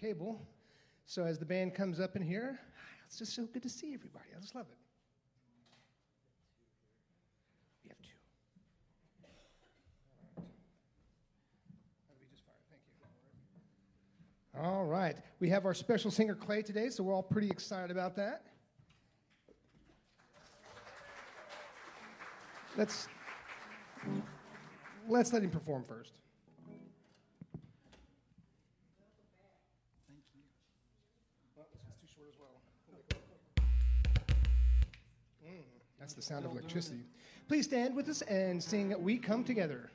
cable. So as the band comes up in here, it's just so good to see everybody. I just love it. We have two. That'll be just fine. Thank you. All right. We have our special singer, Clay, today, so we're all pretty excited about that. Let's let him perform first. Thank you. Well, this one's too short as well. That's the sound of electricity. Please stand with us and sing "We Come Together."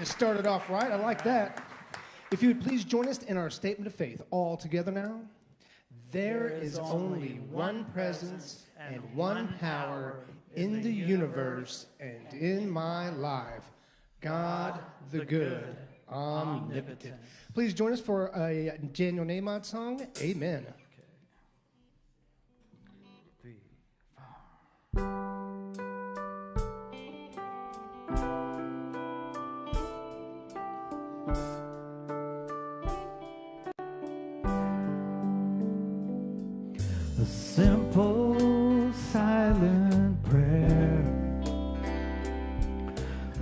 Started off right. I like that. If you would please join us in our statement of faith all together now. There is only one presence and one power in the universe and in my life. God the good, omnipotent. Please join us for a Daniel Neyman song, Amen. Simple, silent prayer,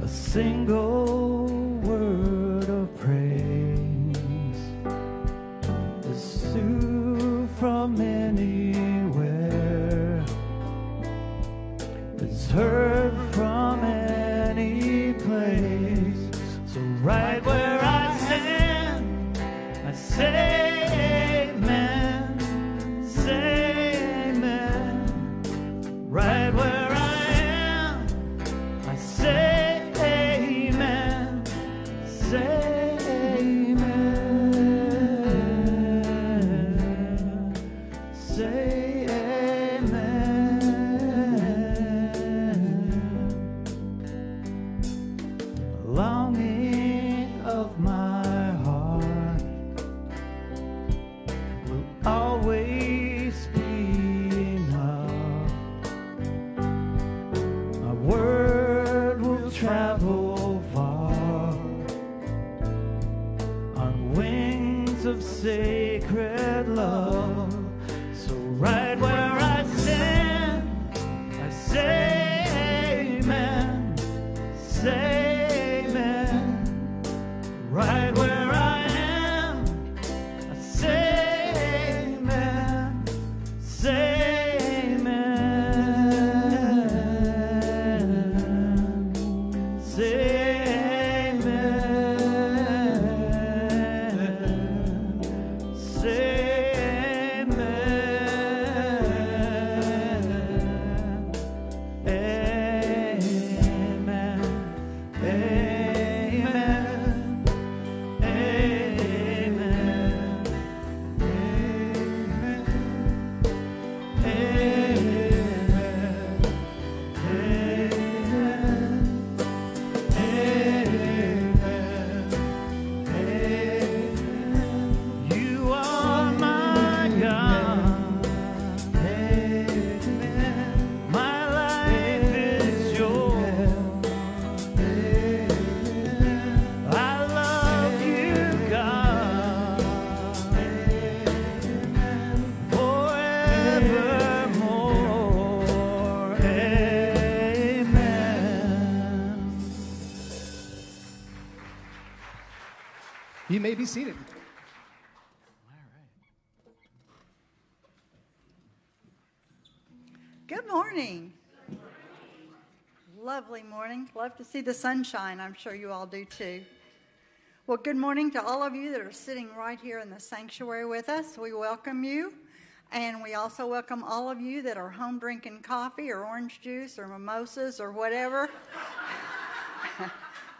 a single word of praise is Sue from anywhere. It's heard from any place. So right where I stand, I say amen, say right where I am, I say amen, say amen, say amen. Longing of my heart will always be word will travel far sacred love. So right where I stand, I say amen, say amen. Right where I am, I say amen, say amen, say amen, say amen, amen, you are my God. My life is yours. I love you, God, forevermore. Amen. You may be seated. Good morning. Lovely morning. Love to see the sunshine. I'm sure you all do too. Well, good morning to all of you that are sitting right here in the sanctuary with us. We welcome you. And we also welcome all of you that are home drinking coffee or orange juice or mimosas or whatever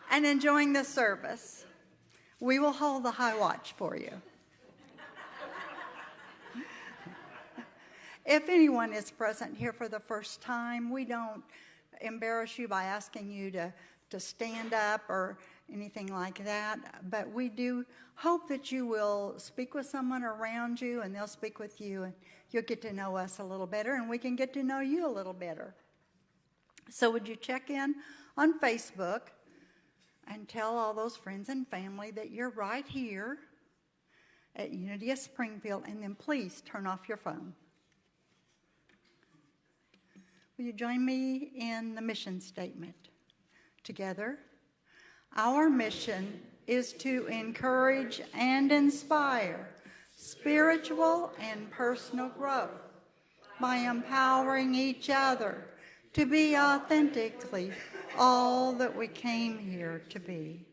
and enjoying the service. We will hold the high watch for you. If anyone is present here for the first time, we don't embarrass you by asking you to stand up or anything like that, but we do hope that you will speak with someone around you and they'll speak with you and you'll get to know us a little better and we can get to know you a little better. So would you check in on Facebook and tell all those friends and family that you're right here at Unity of Springfield, and then please turn off your phone. Will you join me in the mission statement? Together, our mission is to encourage and inspire spiritual and personal growth by empowering each other to be authentically all that we came here to be.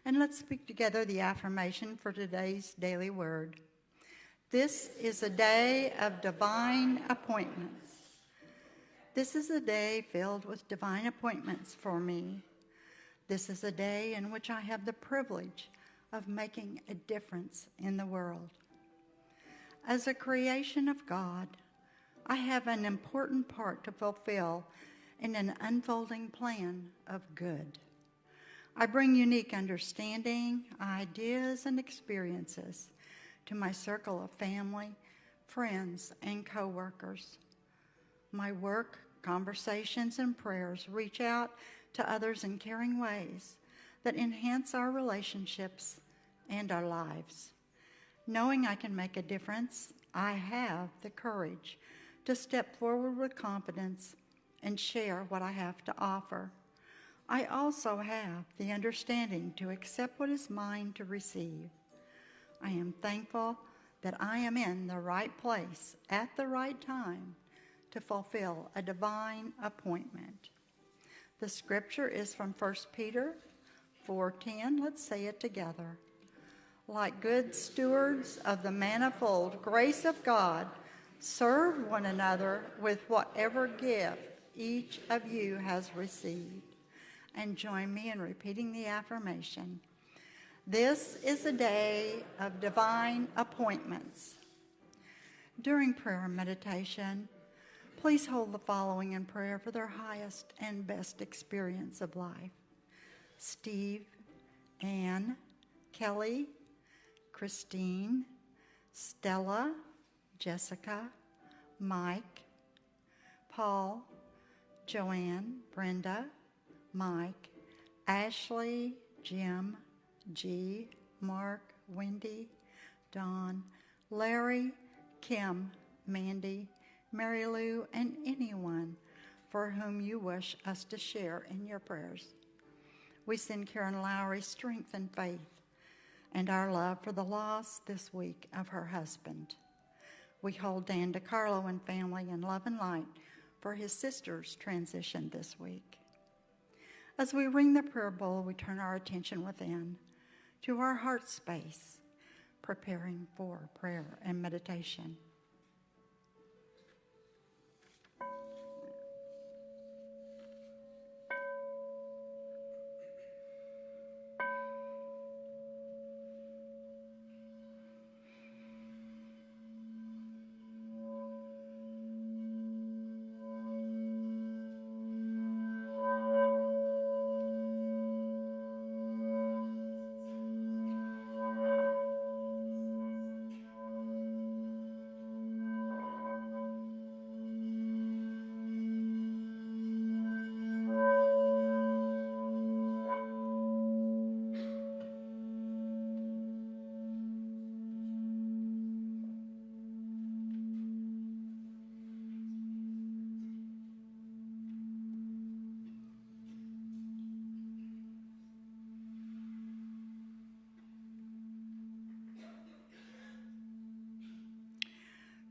And let's speak together the affirmation for today's daily word. This is a day of divine appointments. This is a day filled with divine appointments for me. This is a day in which I have the privilege of making a difference in the world. As a creation of God, I have an important part to fulfill in an unfolding plan of good. I bring unique understanding, ideas, and experiences to my circle of family, friends, and co-workers. My work, conversations, and prayers reach out to others in caring ways that enhance our relationships and our lives. Knowing I can make a difference, I have the courage to step forward with confidence and share what I have to offer. I also have the understanding to accept what is mine to receive. I am thankful that I am in the right place at the right time to fulfill a divine appointment. The scripture is from 1 Peter 4:10. Let's say it together. Like good stewards of the manifold grace of God, serve one another with whatever gift each of you has received. And join me in repeating the affirmation. This is a day of divine appointments. During prayer and meditation, please hold the following in prayer for their highest and best experience of life. Steve, Ann, Kelly, Christine, Stella, Jessica, Mike, Paul, Joanne, Brenda, Mike, Ashley, Jim, G, Mark, Wendy, Don, Larry, Kim, Mandy, Mary Lou, and anyone for whom you wish us to share in your prayers. We send Karen Lowry strength and faith and our love for the loss this week of her husband. We hold Dan DiCarlo and family in love and light for his sister's transition this week. As we ring the prayer bowl, we turn our attention within to our heart space, preparing for prayer and meditation.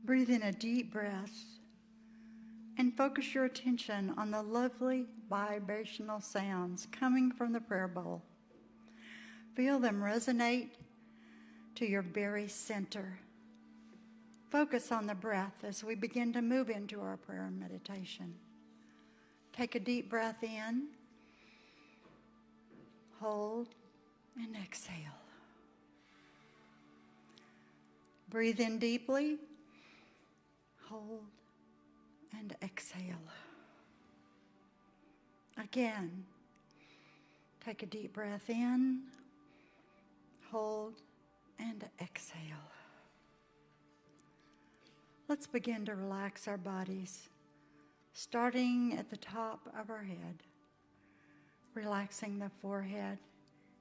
Breathe in a deep breath and focus your attention on the lovely vibrational sounds coming from the prayer bowl. Feel them resonate to your very center. Focus on the breath as we begin to move into our prayer and meditation. Take a deep breath in, hold, and exhale. Breathe in deeply. Hold and exhale. Again, take a deep breath in, hold, and exhale. Let's begin to relax our bodies, starting at the top of our head, relaxing the forehead,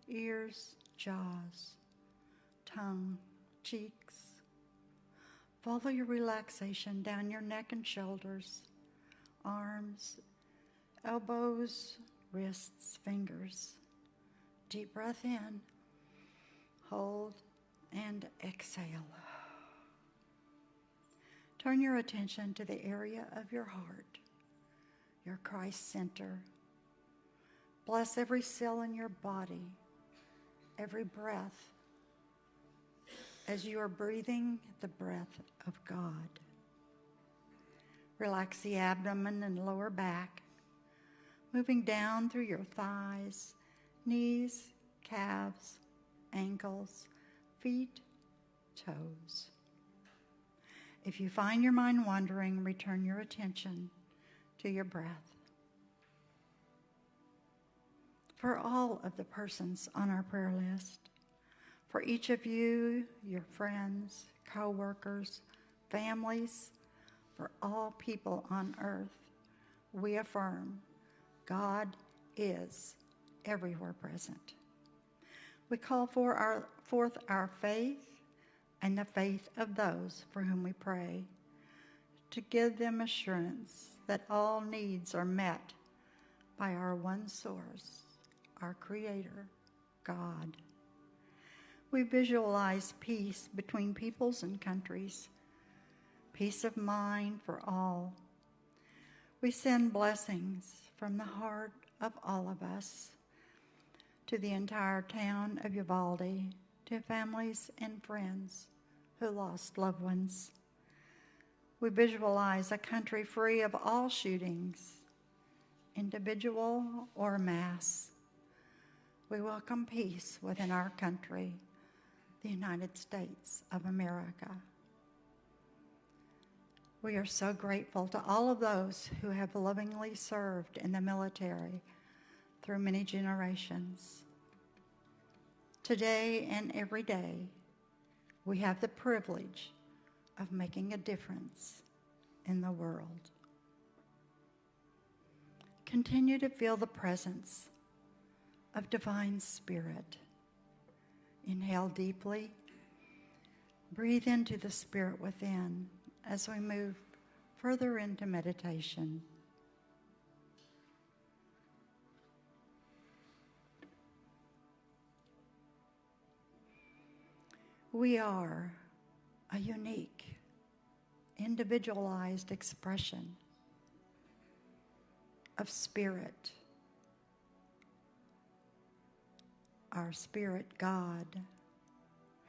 ears, jaws, tongue, cheeks. Follow your relaxation down your neck and shoulders, arms, elbows, wrists, fingers. Deep breath in, hold, and exhale. Turn your attention to the area of your heart, your Christ center. Bless every cell in your body, every breath, as you are breathing the breath of God. Relax the abdomen and lower back, moving down through your thighs, knees, calves, ankles, feet, toes. If you find your mind wandering, return your attention to your breath. For all of the persons on our prayer list, for each of you, your friends, co-workers, families, for all people on earth, we affirm God is everywhere present. We call forth our faith and the faith of those for whom we pray, to give them assurance that all needs are met by our one source, our Creator, God. We visualize peace between peoples and countries, peace of mind for all. We send blessings from the heart of all of us to the entire town of Uvalde, to families and friends who lost loved ones. We visualize a country free of all shootings, individual or mass. We welcome peace within our country, the United States of America. We are so grateful to all of those who have lovingly served in the military through many generations. Today and every day, we have the privilege of making a difference in the world. Continue to feel the presence of Divine Spirit. Inhale deeply Breathe into the Spirit within as we move further into meditation. We are a unique, individualized expression of Spirit, our Spirit God,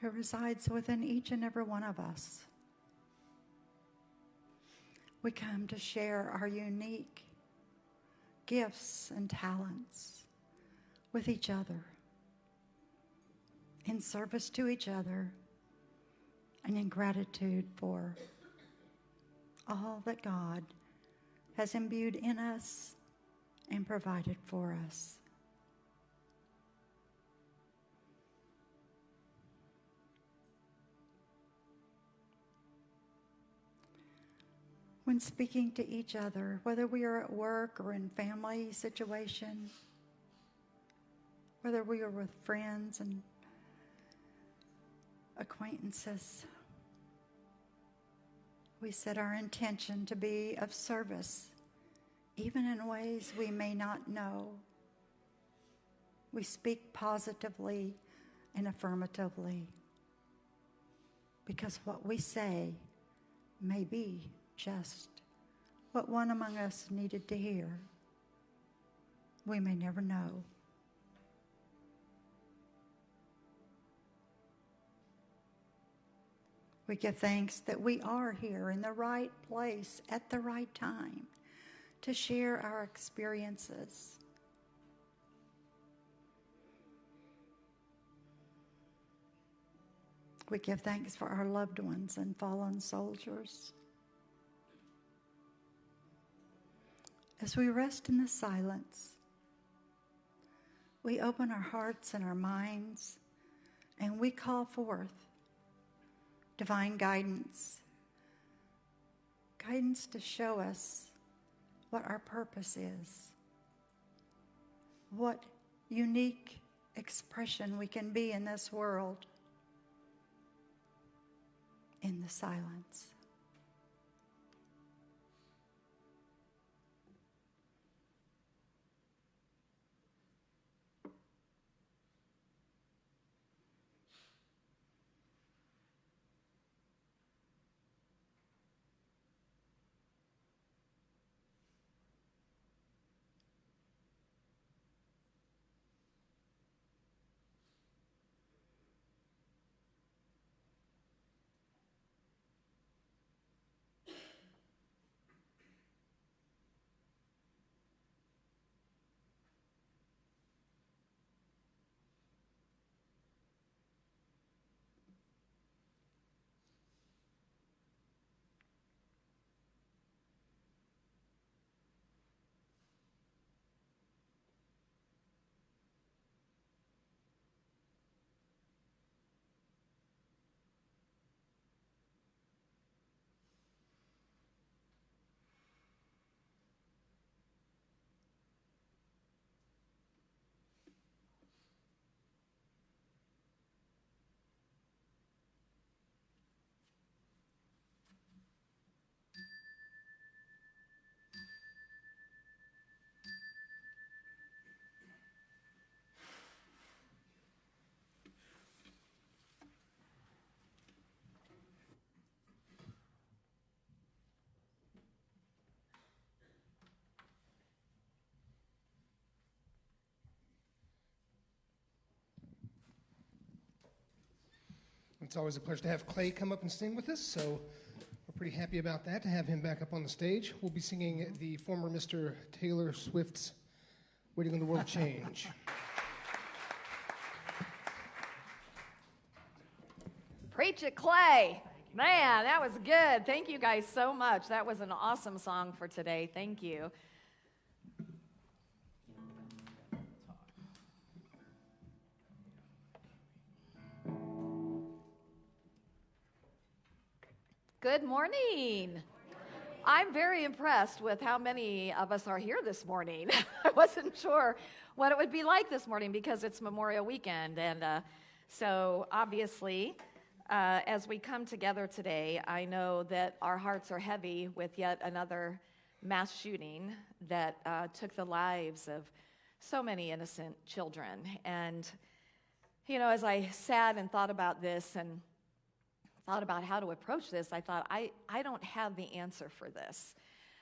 who resides within each and every one of us. We come to share our unique gifts and talents with each other, in service to each other, and in gratitude for all that God has imbued in us and provided for us. When speaking to each other, whether we are at work or in family situation, whether we are with friends and acquaintances, we set our intention to be of service, even in ways we may not know. We speak positively and affirmatively, because what we say may be just what one among us needed to hear. We may never know. We give thanks that we are here in the right place at the right time to share our experiences. We give thanks for our loved ones and fallen soldiers. As we rest in the silence, we open our hearts and our minds, and we call forth divine guidance. Guidance to show us what our purpose is, what unique expression we can be in this world, in the silence. It's always a pleasure to have Clay come up and sing with us, so we're pretty happy about that, to have him back up on the stage. We'll be singing the former Mr. Taylor Swift's Waiting on the World to Change. Preach it, Clay. Man, that was good. Thank you guys so much. That was an awesome song for today. Thank you. Good morning. I'm very impressed with how many of us are here this morning. I wasn't sure what it would be like this morning because it's Memorial Weekend. And so obviously As we come together today, I know that our hearts are heavy with yet another mass shooting that took the lives of so many innocent children. And, you know, as I sat and thought about this and thought about how to approach this, I thought, I don't have the answer for this.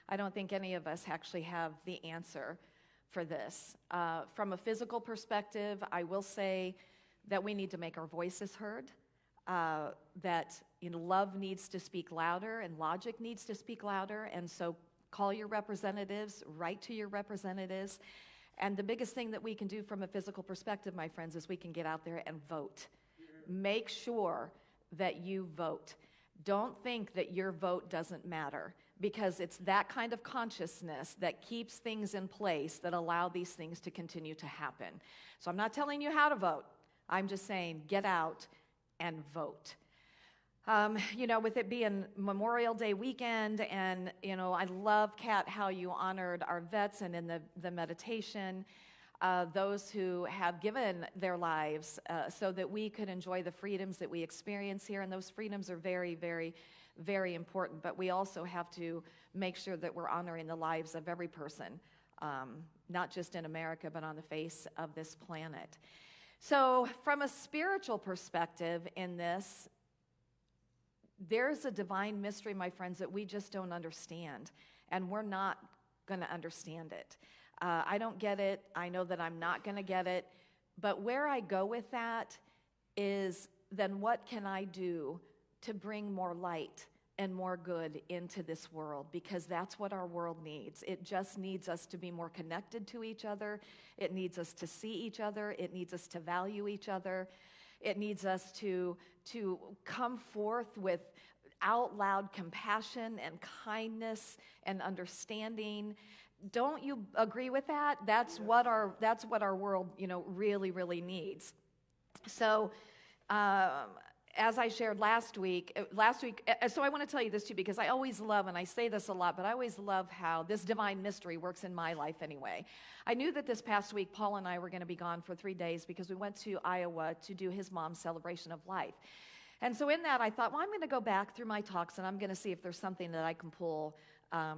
I don't think any of us actually have the answer for this. From a physical perspective, I will say that we need to make our voices heard. That love needs to speak louder and logic needs to speak louder. And so call your representatives, write to your representatives. And the biggest thing that we can do from a physical perspective, my friends, is we can get out there and vote. Make sure that you vote. Don't think that your vote doesn't matter, because it's that kind of consciousness that keeps things in place that allow these things to continue to happen. So I'm not telling you how to vote. I'm just saying get out and vote. With it being Memorial Day weekend, and, I love, Kat, how you honored our vets and in the meditation, those who have given their lives so that we could enjoy the freedoms that we experience here. And those freedoms are very, very, very important. But we also have to make sure that we're honoring the lives of every person, not just in America, but on the face of this planet. So from a spiritual perspective in this, there's a divine mystery, my friends, that we just don't understand, and we're not going to understand it. I don't get it. I know that I'm not going to get it. But where I go with that is, then what can I do to bring more light and more good into this world? Because that's what our world needs. It just needs us to be more connected to each other. It needs us to see each other. It needs us to value each other. It needs us to come forth with out loud compassion and kindness and understanding. Don't you agree with that? That's what our world, really, really needs. So, as I shared last week, so I want to tell you this too, because I always love, and I say this a lot, but I always love how this divine mystery works in my life anyway. I knew that this past week, Paul and I were going to be gone for 3 days because we went to Iowa to do his mom's celebration of life. And so in that, I thought, well, I'm going to go back through my talks, and I'm going to see if there's something that I can pull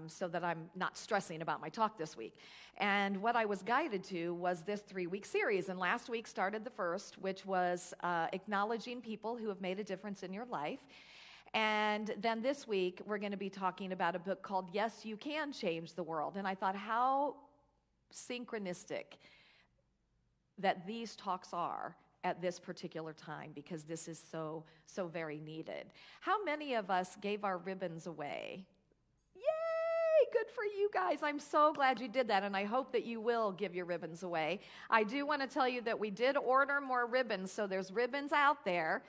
so that I'm not stressing about my talk this week. And what I was guided to was this 3-week series. And last week started the first, which was acknowledging people who have made a difference in your life. And then this week, we're going to be talking about a book called Yes, You Can Change the World. And I thought, how synchronistic that these talks are at this particular time, because this is so, so very needed. How many of us gave our ribbons away? Yay! Good for you guys. I'm so glad you did that, and I hope that you will give your ribbons away. I do want to tell you that we did order more ribbons, so there's ribbons out there.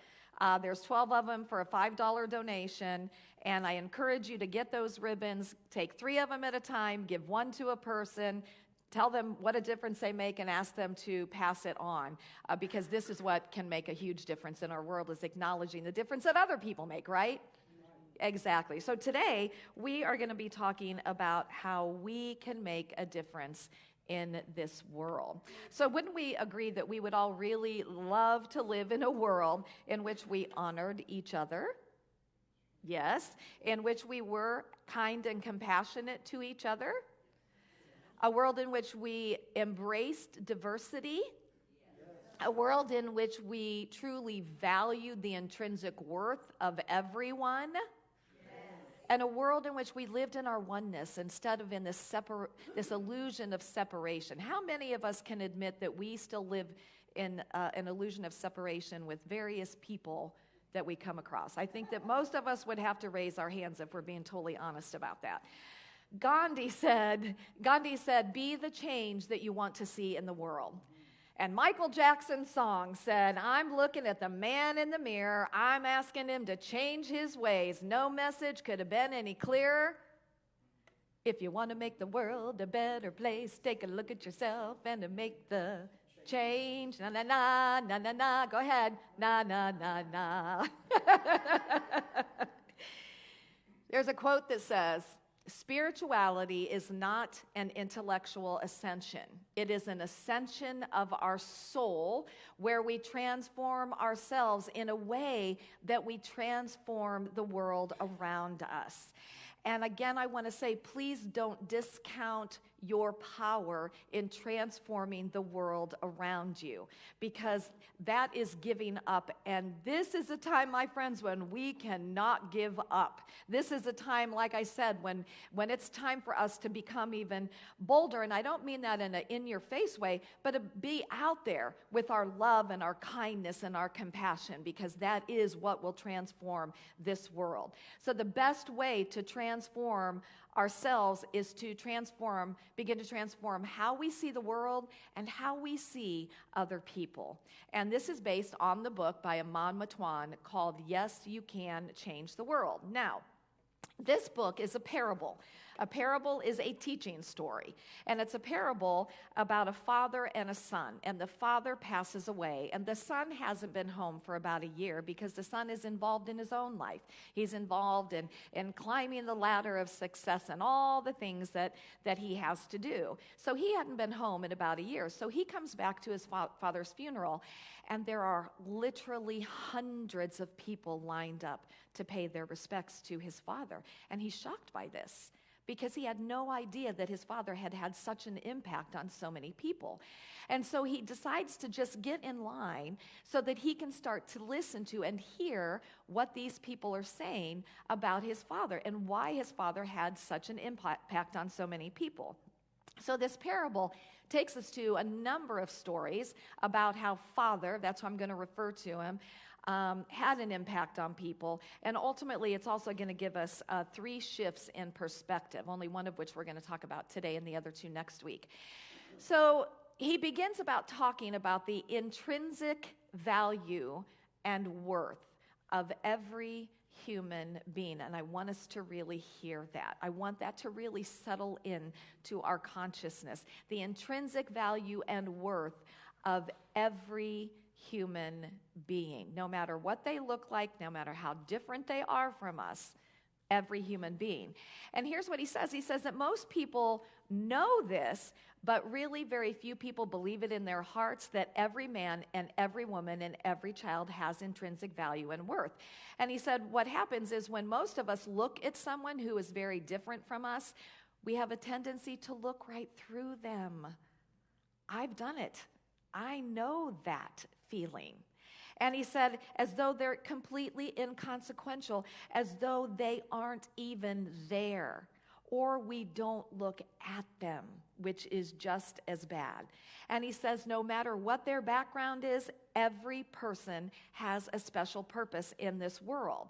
There's 12 of them for a $5 donation, and I encourage you to get those ribbons. Take 3 of them at a time, give 1 to a person, tell them what a difference they make, and ask them to pass it on, because this is what can make a huge difference in our world, is acknowledging the difference that other people make, right? Exactly. So today, we are going to be talking about how we can make a difference in this world. So wouldn't we agree that we would all really love to live in a world in which we honored each other? Yes. In which we were kind and compassionate to each other? A world in which we embraced diversity? A world in which we truly valued the intrinsic worth of everyone? And a world in which we lived in our oneness instead of in this illusion of separation. How many of us can admit that we still live in an illusion of separation with various people that we come across? I think that most of us would have to raise our hands if we're being totally honest about that. Gandhi said, be the change that you want to see in the world. And Michael Jackson's song said, I'm looking at the man in the mirror. I'm asking him to change his ways. No message could have been any clearer. If you want to make the world a better place, take a look at yourself and to make the change. Na, na, na, na, na, na. Go ahead. Na, na, na, na. There's a quote that says, Spirituality is not an intellectual ascension. It is an ascension of our soul where we transform ourselves in a way that we transform the world around us. And again, I want to say, please don't discount your power in transforming the world around you, because that is giving up. And this is a time, my friends, when we cannot give up. This is a time, like I said, when it's time for us to become even bolder. And I don't mean that in an in-your-face way, but to be out there with our love and our kindness and our compassion, because that is what will transform this world. So the best way to transform ourselves is to begin to transform how we see the world and how we see other people. And this is based on the book by Amon Matwan called Yes, You Can Change the World. Now, this book is a parable. A parable is a teaching story, and it's a parable about a father and a son, and the father passes away, and the son hasn't been home for about a year because the son is involved in his own life. He's involved in climbing the ladder of success and all the things that he has to do. So he hadn't been home in about a year, so he comes back to his father's funeral, and there are literally hundreds of people lined up to pay their respects to his father, and he's shocked by this, because he had no idea that his father had had such an impact on so many people. And so he decides to just get in line so that he can start to listen to and hear what these people are saying about his father and why his father had such an impact on so many people. So this parable takes us to a number of stories about how father, that's how I'm going to refer to him, had an impact on people. And ultimately, it's also going to give us 3 shifts in perspective, only one of which we're going to talk about today and the other 2 next week. So he begins about talking about the intrinsic value and worth of every human being. And I want us to really hear that. I want that to really settle in to our consciousness. The intrinsic value and worth of every human being, no matter what they look like, no matter how different they are from us, every human being. And here's what he says. He says that most people know this, but really very few people believe it in their hearts, that every man and every woman and every child has intrinsic value and worth. And he said what happens is when most of us look at someone who is very different from us, we have a tendency to look right through them. I've done it. I know that feeling. And he said, as though they're completely inconsequential, as though they aren't even there, or we don't look at them, which is just as bad. And he says, no matter what their background is, every person has a special purpose in this world.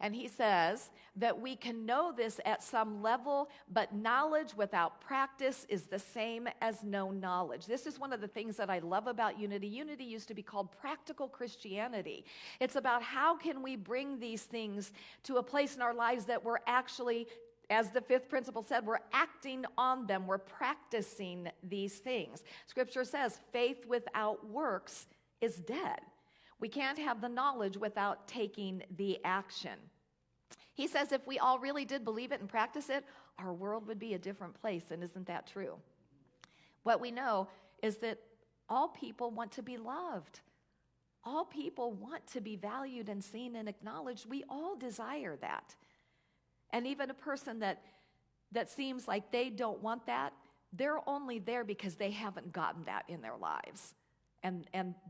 And he says that we can know this at some level, but knowledge without practice is the same as no knowledge. This is one of the things that I love about Unity. Unity used to be called practical Christianity. It's about how can we bring these things to a place in our lives that we're actually, as the 5th principle said, we're acting on them. We're practicing these things. Scripture says faith without works is dead. We can't have the knowledge without taking the action. He says if we all really did believe it and practice it, our world would be a different place, and isn't that true? What we know is that all people want to be loved. All people want to be valued and seen and acknowledged. We all desire that. And even a person that seems like they don't want that, they're only there because they haven't gotten that in their lives.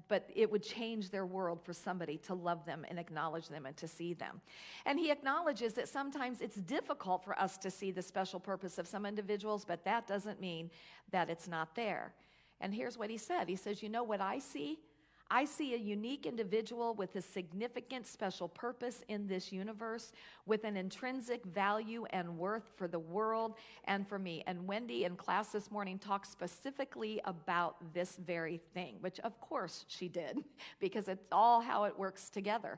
But it would change their world for somebody to love them and acknowledge them and to see them. And he acknowledges that sometimes it's difficult for us to see the special purpose of some individuals, but that doesn't mean that it's not there. And here's what he said. He says, you know what I see? I see a unique individual with a significant special purpose in this universe, with an intrinsic value and worth for the world and for me. And Wendy in class this morning talked specifically about this very thing, which of course she did, because it's all how it works together.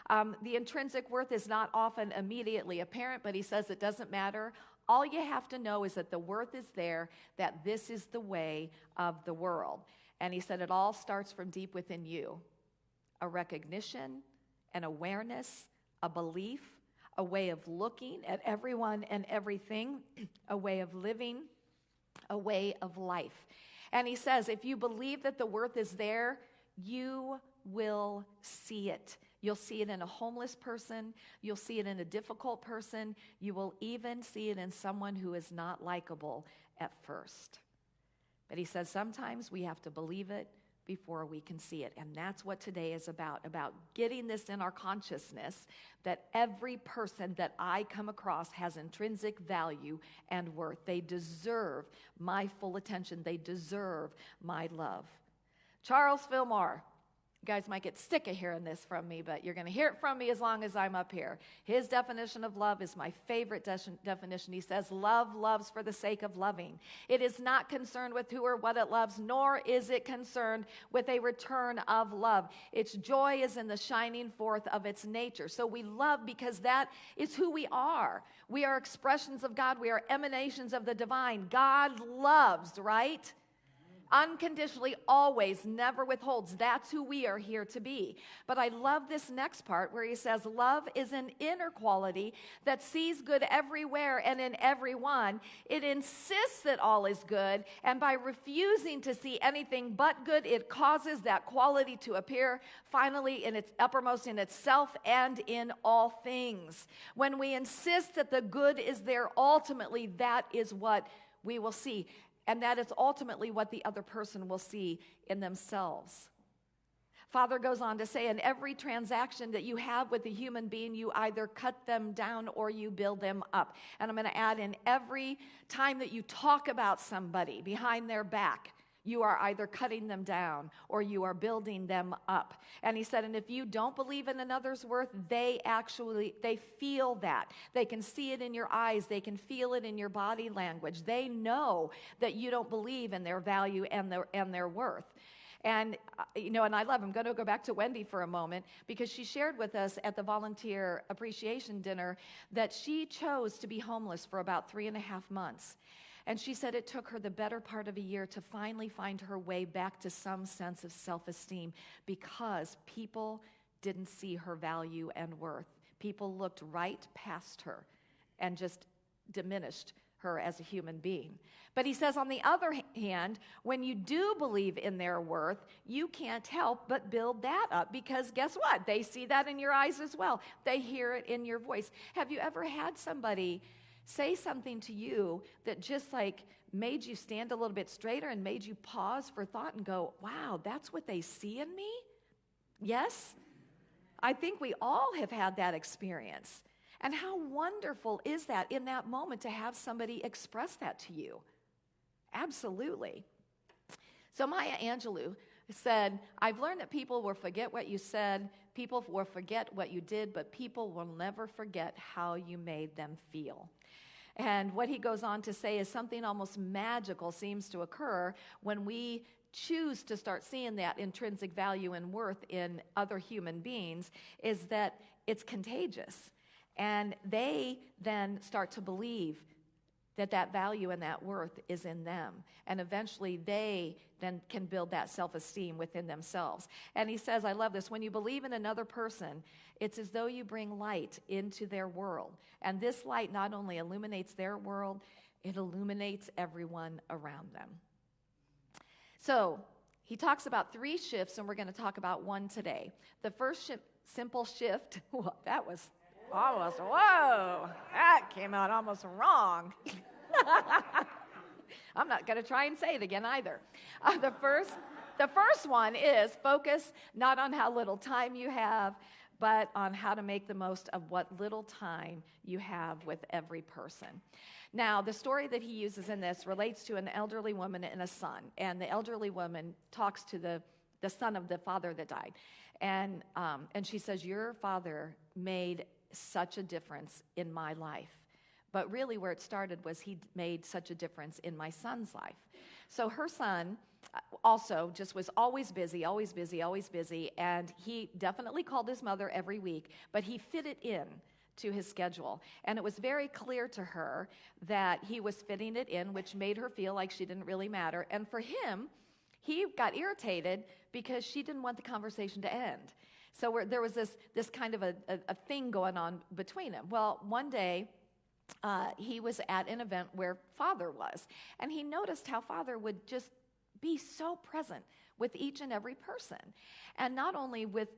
The intrinsic worth is not often immediately apparent, but he says it doesn't matter. All you have to know is that the worth is there, that this is the way of the world. And he said it all starts from deep within you. A recognition, an awareness, a belief, a way of looking at everyone and everything, a way of living, a way of life. And he says, if you believe that the worth is there, you will see it. You'll see it in a homeless person. You'll see it in a difficult person. You will even see it in someone who is not likable at first. But he says sometimes we have to believe it before we can see it. And that's what today is about getting this in our consciousness that every person that I come across has intrinsic value and worth. They deserve my full attention. They deserve my love. Charles Fillmore. You guys might get sick of hearing this from me, but you're going to hear it from me as long as I'm up here. His definition of love is my favorite definition. He says, love loves for the sake of loving. It is not concerned with who or what it loves, nor is it concerned with a return of love. Its joy is in the shining forth of its nature. So we love because that is who we are. We are expressions of God. We are emanations of the divine. God loves, right? Unconditionally, always, never withholds. That's who we are here to be. But I love this next part where he says, love is an inner quality that sees good everywhere and in everyone. It insists that all is good, and by refusing to see anything but good, it causes that quality to appear finally in its uppermost in itself and in all things. When we insist that the good is there, ultimately, that is what we will see. And that is ultimately what the other person will see in themselves. Father goes on to say, in every transaction that you have with a human being, you either cut them down or you build them up. And I'm going to add, in every time that you talk about somebody behind their back, you are either cutting them down or you are building them up. And he said, and if you don't believe in another's worth, they feel that. They can see it in your eyes. They can feel it in your body language. They know that you don't believe in their value and their worth. And, and I love, I'm going to go back to Wendy for a moment, because she shared with us at the volunteer appreciation dinner that she chose to be homeless for about 3.5 months. And she said it took her the better part of a year to finally find her way back to some sense of self-esteem, because people didn't see her value and worth. People looked right past her and just diminished her as a human being. But he says, on the other hand, when you do believe in their worth, you can't help but build that up, because guess what? They see that in your eyes as well. They hear it in your voice. Have you ever had somebody say something to you that just made you stand a little bit straighter and made you pause for thought and go, wow, that's what they see in me? Yes? I think we all have had that experience. And how wonderful is that in that moment to have somebody express that to you? Absolutely. So Maya Angelou said, I've learned that people will forget what you said, people will forget what you did, but people will never forget how you made them feel. And what he goes on to say is something almost magical seems to occur when we choose to start seeing that intrinsic value and worth in other human beings, is that it's contagious. And they then start to believe that value and that worth is in them. And eventually they then can build that self-esteem within themselves. And he says, I love this, when you believe in another person, it's as though you bring light into their world. And this light not only illuminates their world, it illuminates everyone around them. So he talks about 3 shifts, and we're going to talk about one today. The first simple shift, well, that was almost, whoa, that came out almost wrong. I'm not going to try and say it again either. The first one is focus not on how little time you have, but on how to make the most of what little time you have with every person. Now, the story that he uses in this relates to an elderly woman and a son. And the elderly woman talks to the son of the father that died. And she says, your father made such a difference in my life. But really where it started was he made such a difference in my son's life. So her son also just was always busy, and he definitely called his mother every week, but he fit it in to his schedule. And it was very clear to her that he was fitting it in, which made her feel like she didn't really matter. And for him, he got irritated because she didn't want the conversation to end. So there was this kind of a thing going on between them. Well, one day, he was at an event where Father was, and he noticed how Father would just be so present with each and every person, and not only with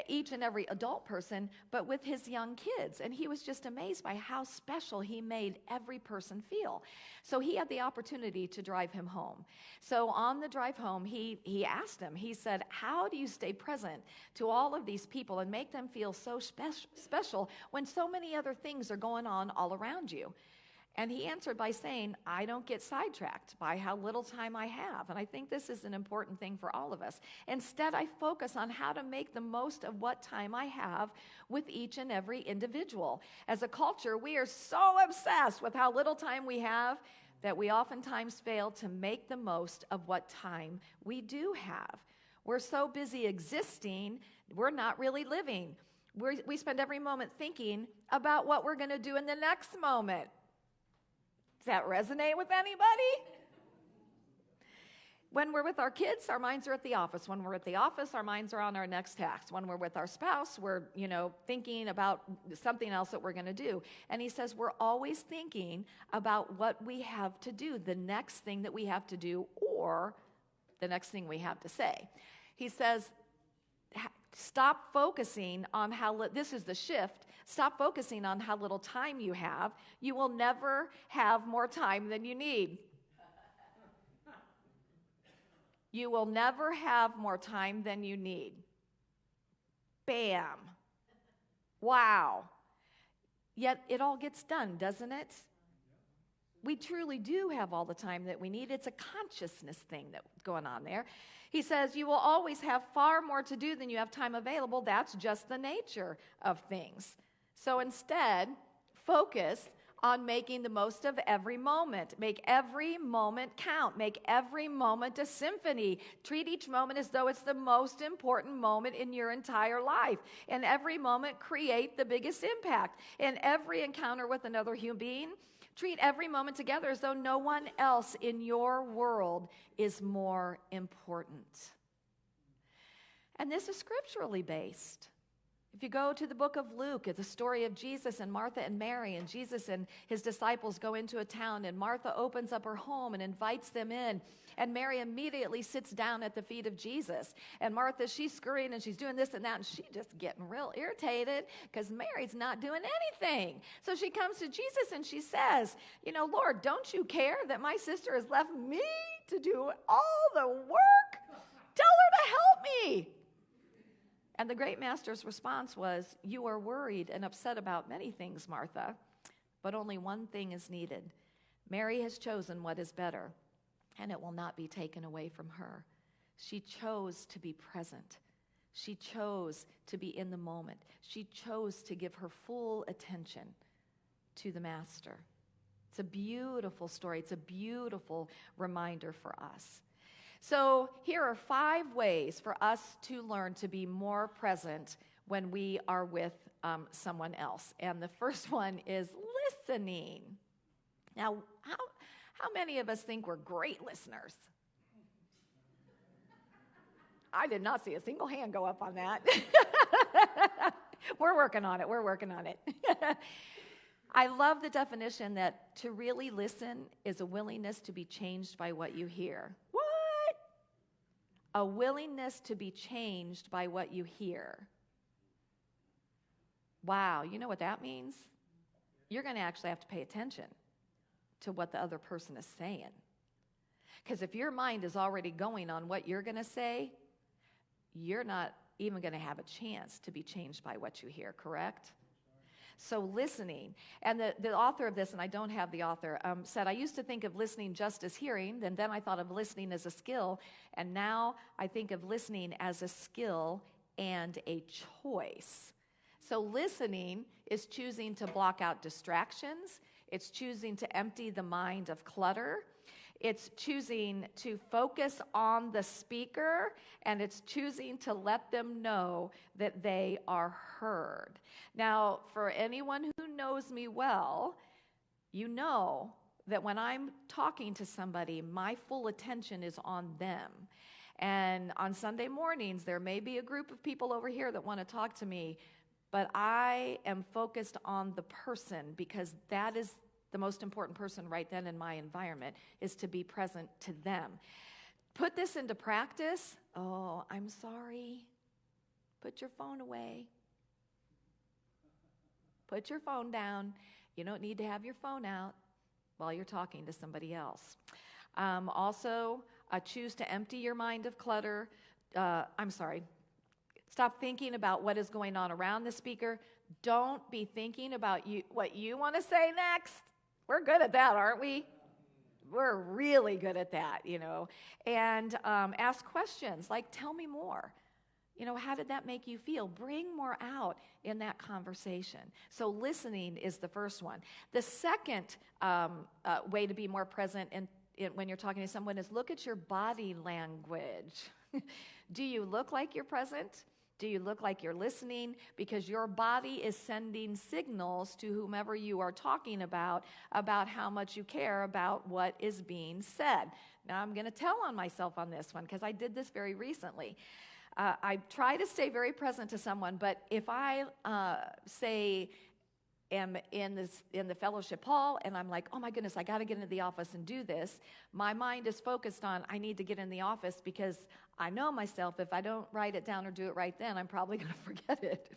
each and every adult person, but with his young kids. And he was just amazed by how special he made every person feel. So he had the opportunity to drive him home. So on the drive home, he asked him, he said, how do you stay present to all of these people and make them feel so special when so many other things are going on all around you? And he answered by saying, I don't get sidetracked by how little time I have. And I think this is an important thing for all of us. Instead, I focus on how to make the most of what time I have with each and every individual. As a culture, we are so obsessed with how little time we have that we oftentimes fail to make the most of what time we do have. We're so busy existing, we're not really living. We spend every moment thinking about what we're going to do in the next moment. Does that resonate with anybody? When we're with our kids, our minds are at the office. When we're at the office, our minds are on our next task. When we're with our spouse, we're, thinking about something else that we're going to do. And he says we're always thinking about what we have to do, the next thing that we have to do, or the next thing we have to say. He says, stop focusing on this is the shift. Stop focusing on how little time you have. You will never have more time than you need. You will never have more time than you need. Bam. Wow. Yet it all gets done, doesn't it? We truly do have all the time that we need. It's a consciousness thing that's going on there. He says you will always have far more to do than you have time available. That's just the nature of things. So instead, focus on making the most of every moment. Make every moment count. Make every moment a symphony. Treat each moment as though it's the most important moment in your entire life. In every moment, create the biggest impact. In every encounter with another human being, treat every moment together as though no one else in your world is more important. And this is scripturally based. If you go to the book of Luke, it's the story of Jesus and Martha and Mary, and Jesus and his disciples go into a town, and Martha opens up her home and invites them in, and Mary immediately sits down at the feet of Jesus. And Martha, she's scurrying and she's doing this and that, and she's just getting real irritated because Mary's not doing anything. So she comes to Jesus and she says, Lord, don't you care that my sister has left me to do all the work? Tell her to help me. And the great master's response was, you are worried and upset about many things, Martha, but only one thing is needed. Mary has chosen what is better, and it will not be taken away from her. She chose to be present. She chose to be in the moment. She chose to give her full attention to the master. It's a beautiful story. It's a beautiful reminder for us. So here are 5 ways for us to learn to be more present when we are with someone else. And the first one is listening. Now, how many of us think we're great listeners? I did not see a single hand go up on that. We're working on it. I love the definition that to really listen is a willingness to be changed by what you hear. A willingness to be changed by what you hear. Wow, you know what that means? You're going to actually have to pay attention to what the other person is saying. Because if your mind is already going on what you're going to say, you're not even going to have a chance to be changed by what you hear, correct? So listening, and the author of this, and I don't have the author, said, I used to think of listening just as hearing, and then I thought of listening as a skill, and now I think of listening as a skill and a choice. So listening is choosing to block out distractions. It's choosing to empty the mind of clutter. It's choosing to focus on the speaker, and it's choosing to let them know that they are heard. Now, for anyone who knows me well, you know that when I'm talking to somebody, my full attention is on them. And on Sunday mornings, there may be a group of people over here that want to talk to me, but I am focused on the person, because that is the most important person right then in my environment, is to be present to them. Put this into practice. Oh, I'm sorry. Put your phone away. Put your phone down. You don't need to have your phone out while you're talking to somebody else. Also, choose to empty your mind of clutter. Stop thinking about what is going on around the speaker. Don't be thinking about what you want to say next. We're good at that, aren't we? We're really good at that, And ask questions like, tell me more. How did that make you feel? Bring more out in that conversation. So listening is the first one. The second way to be more present when you're talking to someone is look at your body language. Do you look like you're present? Do you look like you're listening? Because your body is sending signals to whomever you are talking about how much you care about what is being said. Now, I'm going to tell on myself on this one because I did this very recently. I try to stay very present to someone, but if I am in the fellowship hall and I'm like, oh my goodness, I got to get into the office and do this, my mind is focused on I need to get in the office because I know myself, if I don't write it down or do it right then, I'm probably going to forget it.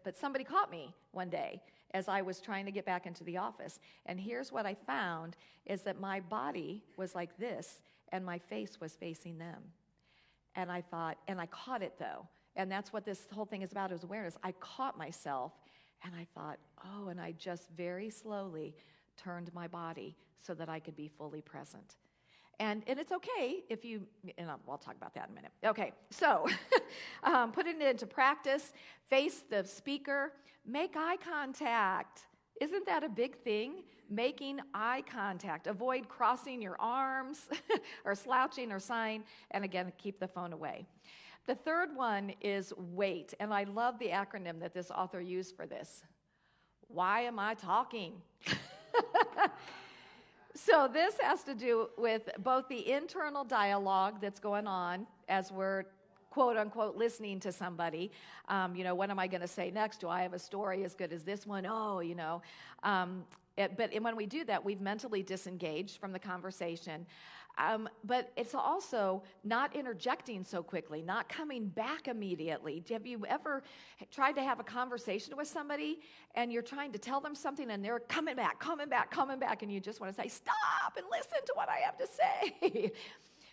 But somebody caught me one day as I was trying to get back into the office, and here's what I found is that my body was like this and my face was facing them. And I thought, and I caught it though, and that's what this whole thing is about, is awareness. I caught myself, and I thought, oh, and I just very slowly turned my body so that I could be fully present. And it's okay if you, and I'll talk about that in a minute. Okay, so putting it into practice, face the speaker, make eye contact. Isn't that a big thing? Making eye contact. Avoid crossing your arms or slouching or sighing, and again, keep the phone away. The third one is WAIT, and I love the acronym that this author used for this. Why am I talking? So this has to do with both the internal dialogue that's going on as we're quote unquote listening to somebody. What am I going to say next? Do I have a story as good as this one? But when we do that, we've mentally disengaged from the conversation. But it's also not interjecting so quickly, not coming back immediately. Have you ever tried to have a conversation with somebody and you're trying to tell them something and they're coming back, and you just want to say, stop and listen to what I have to say?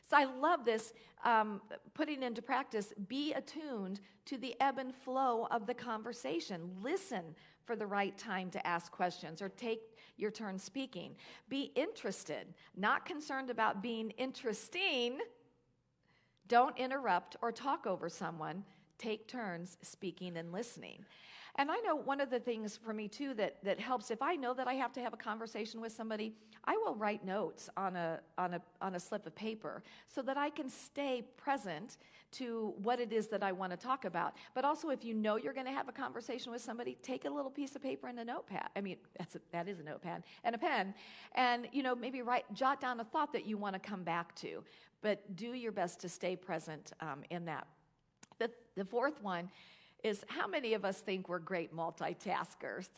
So I love this, putting into practice, be attuned to the ebb and flow of the conversation. Listen for the right time to ask questions or take your turn speaking. Be interested, not concerned about being interesting. Don't interrupt or talk over someone. Take turns speaking and listening. And I know one of the things for me too that helps, if I know that I have to have a conversation with somebody, I will write notes on a slip of paper so that I can stay present to what it is that I want to talk about. But also, if you know you're going to have a conversation with somebody, take a little piece of paper and a notepad. That is a notepad and a pen, and maybe jot down a thought that you want to come back to. But do your best to stay present in that. The fourth one is, how many of us think we're great multitaskers?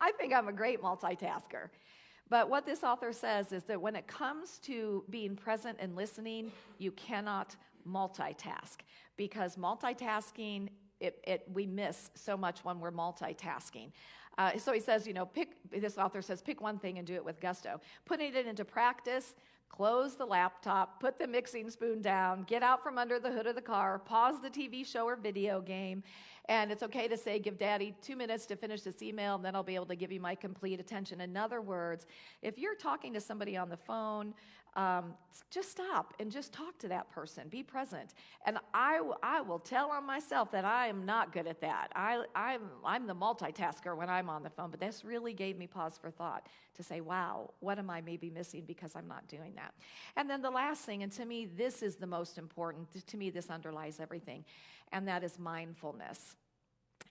I think I'm a great multitasker. But what this author says is that when it comes to being present and listening, you cannot multitask, because multitasking, we miss so much when we're multitasking. So he says, this author says, pick one thing and do it with gusto. Putting it into practice, close the laptop, put the mixing spoon down, get out from under the hood of the car, pause the TV show or video game, and it's okay to say, give Daddy 2 minutes to finish this email, and then I'll be able to give you my complete attention. In other words, if you're talking to somebody on the phone, just stop and just talk to that person. Be present. And I will tell on myself that I am not good at that. I'm the multitasker when I'm on the phone, but this really gave me pause for thought to say, wow, what am I maybe missing because I'm not doing that? And then the last thing, and to me, this is the most important. To me, this underlies everything, and that is mindfulness.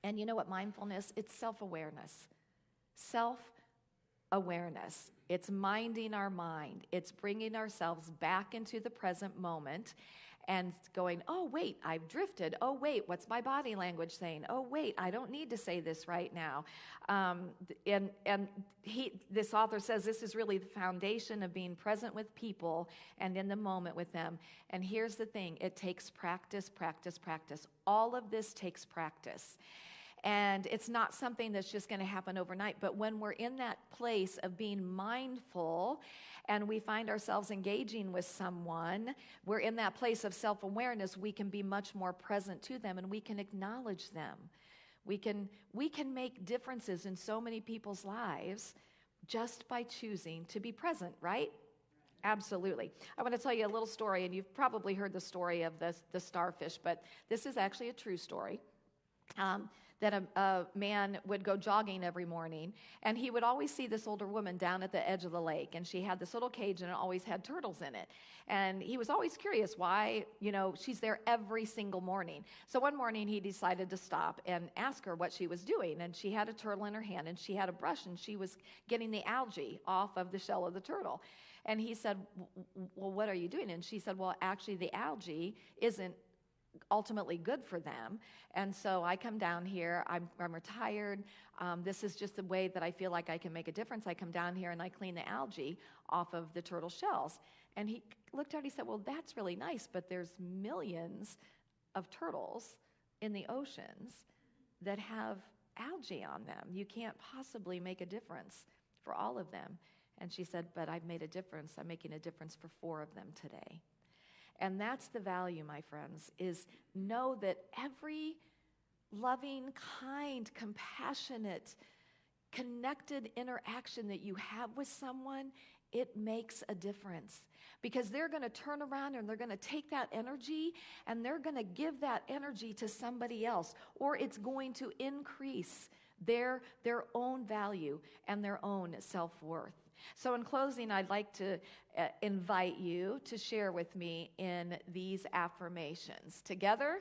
And you know what mindfulness? It's self-awareness. awareness. It's minding our mind. It's bringing ourselves back into the present moment and going, oh, wait, I've drifted. Oh, wait, what's my body language saying? Oh, wait, I don't need to say this right now. This author says this is really the foundation of being present with people and in the moment with them. And here's the thing. It takes practice, practice, practice. All of this takes practice. And it's not something that's just going to happen overnight. But when we're in that place of being mindful and we find ourselves engaging with someone, we're in that place of self-awareness, we can be much more present to them and we can acknowledge them. We can make differences in so many people's lives just by choosing to be present, right? Absolutely. I want to tell you a little story, and you've probably heard the story of the starfish, but this is actually a true story. That a man would go jogging every morning, and he would always see this older woman down at the edge of the lake, and she had this little cage, and it always had turtles in it. And he was always curious why, she's there every single morning. So one morning, he decided to stop and ask her what she was doing, and she had a turtle in her hand, and she had a brush, and she was getting the algae off of the shell of the turtle. And he said, well, what are you doing? And she said, well, actually, the algae isn't ultimately good for them, and so I come down here. I'm retired. This is just the way that I feel like I can make a difference. I come down here and I clean the algae off of the turtle shells. And he looked at it, he said, well, that's really nice, but there's millions of turtles in the oceans that have algae on them. You can't possibly make a difference for all of them. And she said, but I've made a difference. I'm making a difference for 4 of them today. And that's the value, my friends, is know that every loving, kind, compassionate, connected interaction that you have with someone, it makes a difference. Because they're going to turn around and they're going to take that energy and they're going to give that energy to somebody else, or it's going to increase their own value and their own self-worth. So in closing, I'd like to invite you to share with me in these affirmations. Together,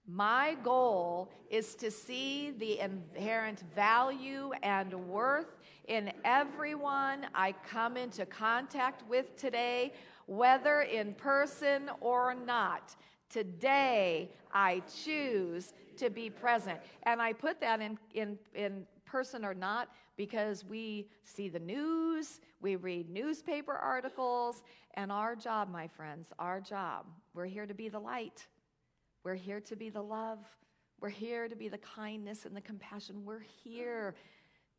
my goal is to see the inherent value and worth in everyone I come into contact with today, whether in person or not. Today, I choose to be present. And I put that in person or not because we see the news, we read newspaper articles, and our job, my friends, our job, we're here to be the light. We're here to be the love. We're here to be the kindness and the compassion. We're here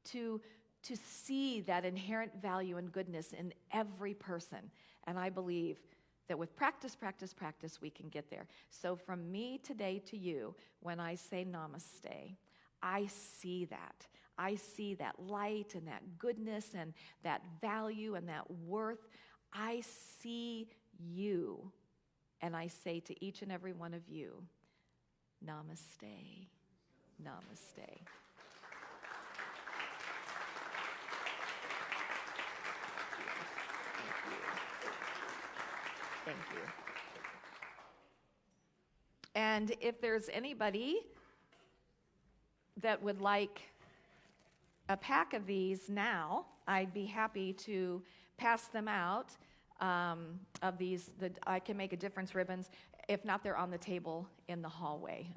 to see that inherent value and goodness in every person. And I believe that with practice, practice, practice, we can get there. So from me today to you, when I say namaste, I see that. I see that light and that goodness and that value and that worth. I see you. And I say to each and every one of you, namaste, namaste. Thank you. And if there's anybody that would like a pack of these now, I'd be happy to pass them out. Of these, I Can Make a Difference ribbons. If not, they're on the table in the hallway.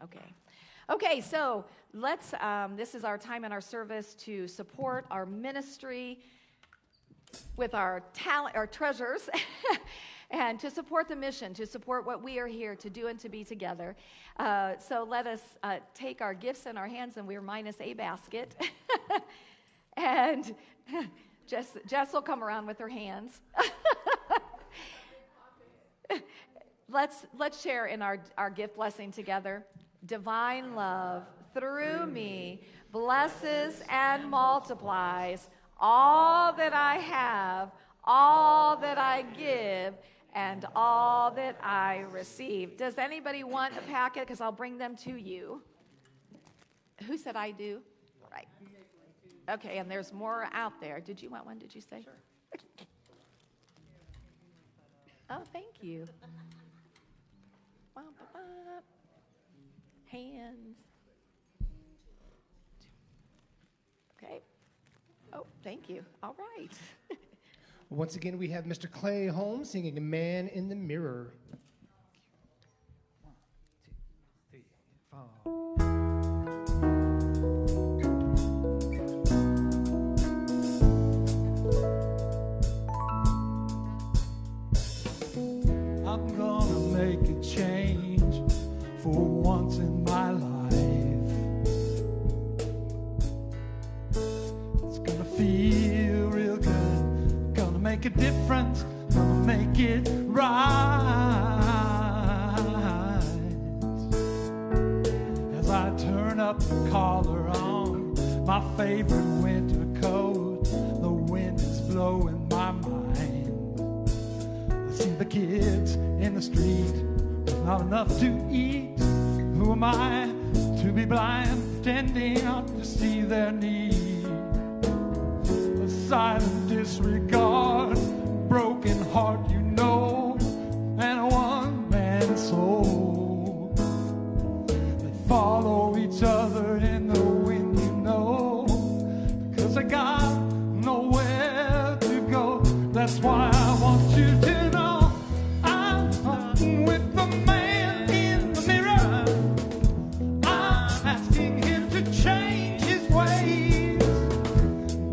Okay, so let's, this is our time in our service to support our ministry with our talent, our treasures, and to support the mission, to support what we are here to do and to be together. So let us take our gifts in our hands, and we're minus a basket. And Jess will come around with her hands. Let's share in our gift blessing together. Divine love through me blesses and multiplies all that I have, all that I give, and all that I receive. Does anybody want a packet? Because I'll bring them to you. Who said I do? Right. Okay, and there's more out there. Did you want one, did you say? Sure. Oh, thank you. Hands. Okay. Oh, thank you. All right. Once again, we have Mr. Clay Holmes singing Man in the Mirror. 1, 2, 3, 4. I'm gonna make a change for once in my life. It's gonna feel real good, gonna make a difference, gonna make it right. As I turn up the collar on my favorite winter coat, the wind is blowing my mind. See the kids in the street with not enough to eat. Who am I to be blind, pretending not to see their need? A silent disregard, broken heart, you know, and a one-man soul. They follow each other in the wind, you know, because they got nowhere to go. That's why I want you to know with the man in the mirror. I'm asking him to change his ways.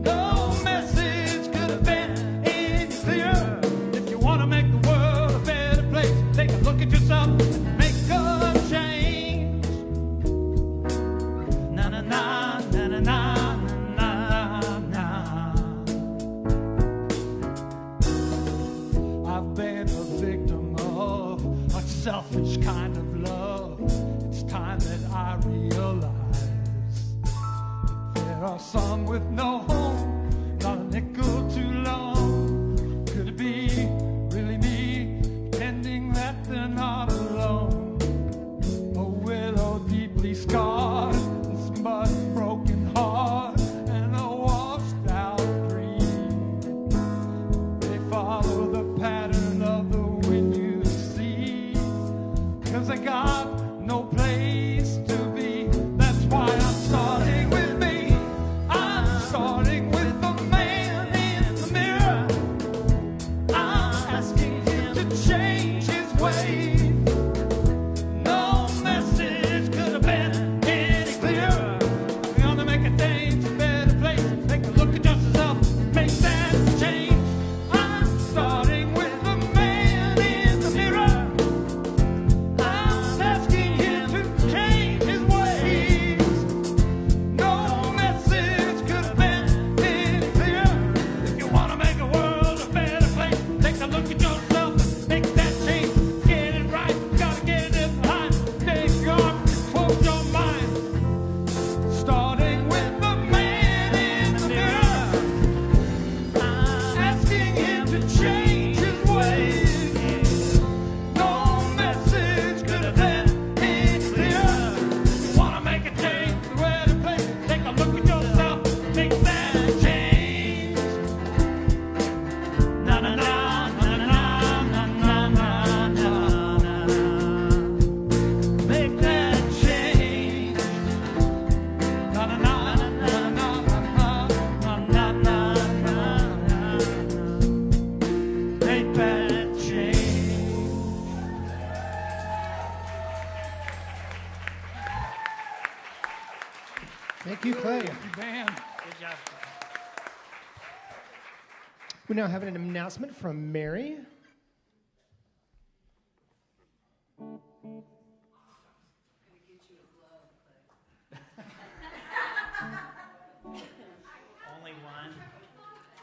No message could have been any clearer. If you want to make the world a better place, take a look at yourself and make a change. Na na na na na na na na. I've been a victim of a selfish kind of love. It's time that I realize there are some with no home, not a nickel too long. Could it be really me, pretending that they're not alone? A widow deeply scarred, somebody's broken heart, and a washed out dream. They follow the pattern of the wind you see, 'cause I got no place to be. That's why I'm starting with me. I'm starting with the man in the mirror. I'm asking him to change his ways. No message could have been any clearer. We want to make a change, a better place. Take a look at yourself, make that change. I'm starting with the man in the mirror. I'm asking him to change his ways. No message could have been any clearer. If you want to make a world a better place, take a look at yourself, make that change, get it right. Gotta get it behind. Take your arm, close your mind. Starting with the man in the mirror. I'm asking him to change his ways. No message could have been any clearer. You wanna make a change, a better place, take a look at yourself, make that change. Na na na na na na na na na na. Make that change. Na na na na na na na na na na. Make that change. Thank you, Clay. Band. Good job. We now have an announcement from Mary. Only one.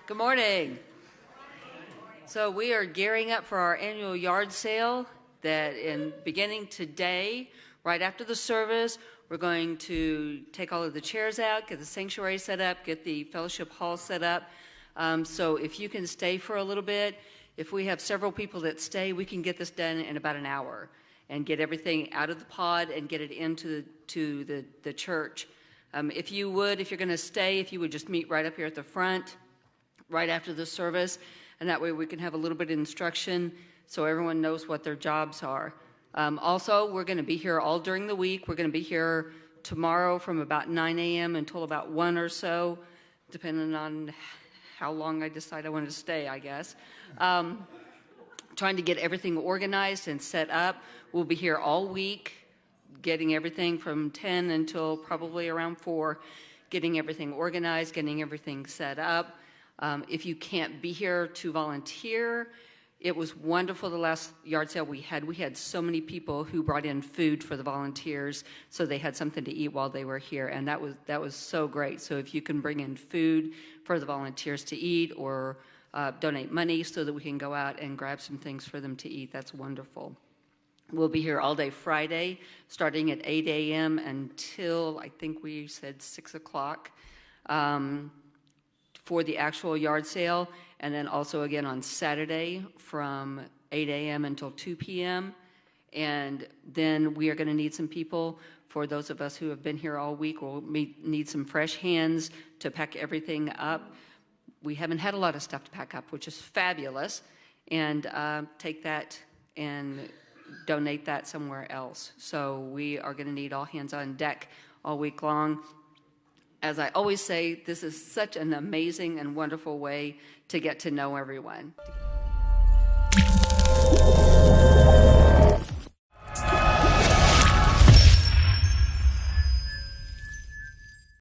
Good morning. So we are gearing up for our annual yard sale that in beginning today, right after the service, we're going to take all of the chairs out, get the sanctuary set up, get the fellowship hall set up. So if you can stay for a little bit, if we have several people that stay, we can get this done in about an hour and get everything out of the pod and get it into the church. If you're going to stay, if you would just meet right up here at the front, right after the service, and that way we can have a little bit of instruction so everyone knows what their jobs are. Also, we're going to be here all during the week. We're going to be here tomorrow from about 9 a.m. until about 1 or so. depending on how long I decide I want to stay, I guess. Trying to get everything organized and set up. We'll be here all week, getting everything from 10 until probably around 4, getting everything organized, getting everything set up. If you can't be here to volunteer, it was wonderful the last yard sale we had. We had so many people who brought in food for the volunteers so they had something to eat while they were here, and that was so great. So if you can bring in food for the volunteers to eat or donate money so that we can go out and grab some things for them to eat, that's wonderful. We'll be here all day Friday, starting at 8 a.m. until, I think we said 6 o'clock for the actual yard sale, and then also again on Saturday from 8 a.m. until 2 p.m. And then we are going to need some people. For those of us who have been here all week, we'll need some fresh hands to pack everything up. We haven't had a lot of stuff to pack up, which is fabulous, and take that and donate that somewhere else. So we are going to need all hands on deck all week long. As I always say, this is such an amazing and wonderful way to get to know everyone.